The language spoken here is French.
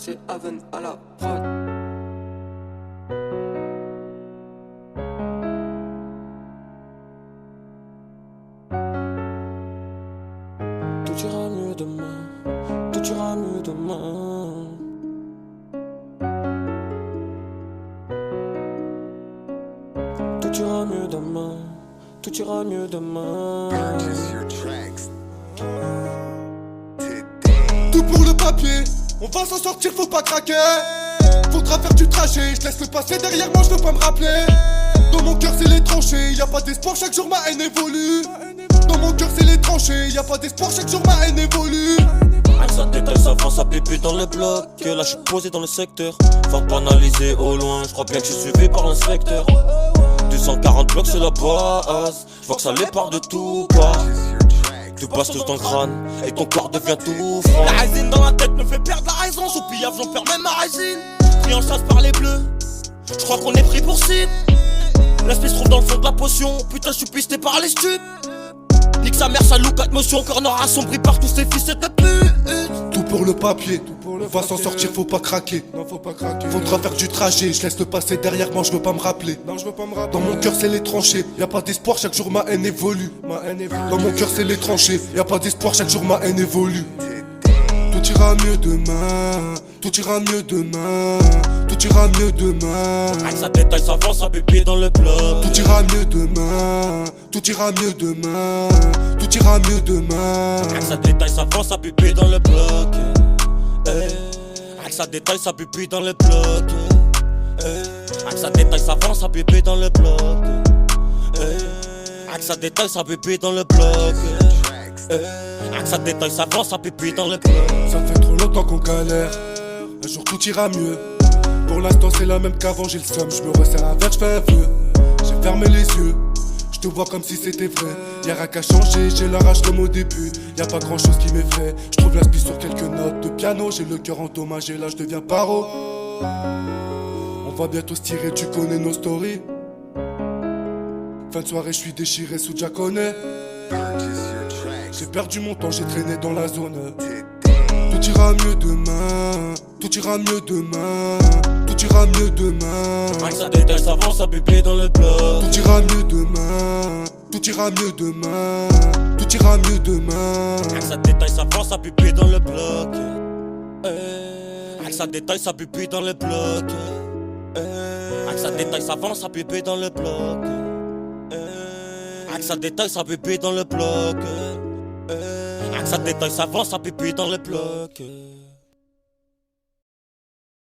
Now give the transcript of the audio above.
C'est Haven à la prod. Tout ira mieux demain, tout ira mieux demain. Tout ira mieux demain, tout ira mieux demain. Tout pour le papier, on va s'en sortir, faut pas craquer. Faudra faire du trajet, je laisse le passé derrière moi, je veux pas me rappeler. Dans mon cœur c'est les tranchées, y a pas d'espoir, chaque jour ma haine évolue. Dans mon cœur c'est les tranchées, y a pas d'espoir, chaque jour ma haine évolue. Avec sa tête, elle s'avance à pipi dans le bloc. Là, je suis posé dans le secteur. Fort banalisé au loin, je crois bien que je suis suivi par l'inspecteur. 240 blocs, c'est la base. Je vois que ça les part de tout pas. Tu passes tout ton crâne et ton corps devient tout franc. La résine dans la tête me fait perdre la raison. Sous pillage, j'en perds même ma résine. Pris en chasse par les bleus, je crois qu'on est pris pour cible. L'esprit se trouve dans le fond de la potion. Putain, je suis pisté par les stupes. Nique sa mère, sa loup, 4 motions. Corner assombri par tous ces fils de pute. Tout pour le papier, on va s'en sortir, faut pas craquer. Faudra faire du trajet, je laisse le passé derrière moi, je veux pas me rappeler. Dans mon cœur c'est les tranchées, y a pas d'espoir, chaque jour ma haine évolue. Dans mon cœur c'est les tranchées, y a pas d'espoir, chaque jour ma haine évolue. Tout ira mieux demain, tout ira mieux demain, tout ira mieux demain. Avec sa tête, elle s'avance à pipi dans le bloc. Tout ira mieux demain, tout ira mieux demain, tout ira mieux demain. Avec sa tête, elle s'avance à pipi dans le bloc. Avec sa tête, elle s'appuie dans le bloc. Avec sa tête, elle s'avance à pipi dans le bloc. Avec sa tête, elle s'appuie dans le bloc. Avec sa tête, elle s'avance à pipi dans le bloc. Ça fait trop longtemps qu'on galère, un jour tout ira mieux. Pour l'instant c'est la même qu'avant, j'ai le seum, je me resserre un verre, je fais un vœu. J'ai fermé les yeux, je te vois comme si c'était vrai. Y'a rien qu'à changer, j'ai la rage comme au début. Y'a pas grand chose qui m'effraie, je trouve l'inspi sur quelques notes de piano. J'ai le cœur endommagé, là je deviens paro. On va bientôt se tirer, tu connais nos stories. Fin de soirée, je suis déchiré sous Jaconet. J'ai perdu mon temps, j'ai traîné dans la zone. Tout ira mieux demain, tout ira mieux demain, tout ira mieux demain. Avec sa tête, elle s'avance à pipi dans le bloc. Tout ira mieux demain, tout ira mieux demain, tout ira mieux demain. Avec sa tête, elle s'avance à pipi dans le bloc. Avec sa tête, elle s'appuie dans le bloc. Avec sa tête, elle s'avance à pipi dans le bloc. Avec sa tête, elle s'appuie dans le bloc. Avec sa tête, elle s'avance à pipi dans le bloc.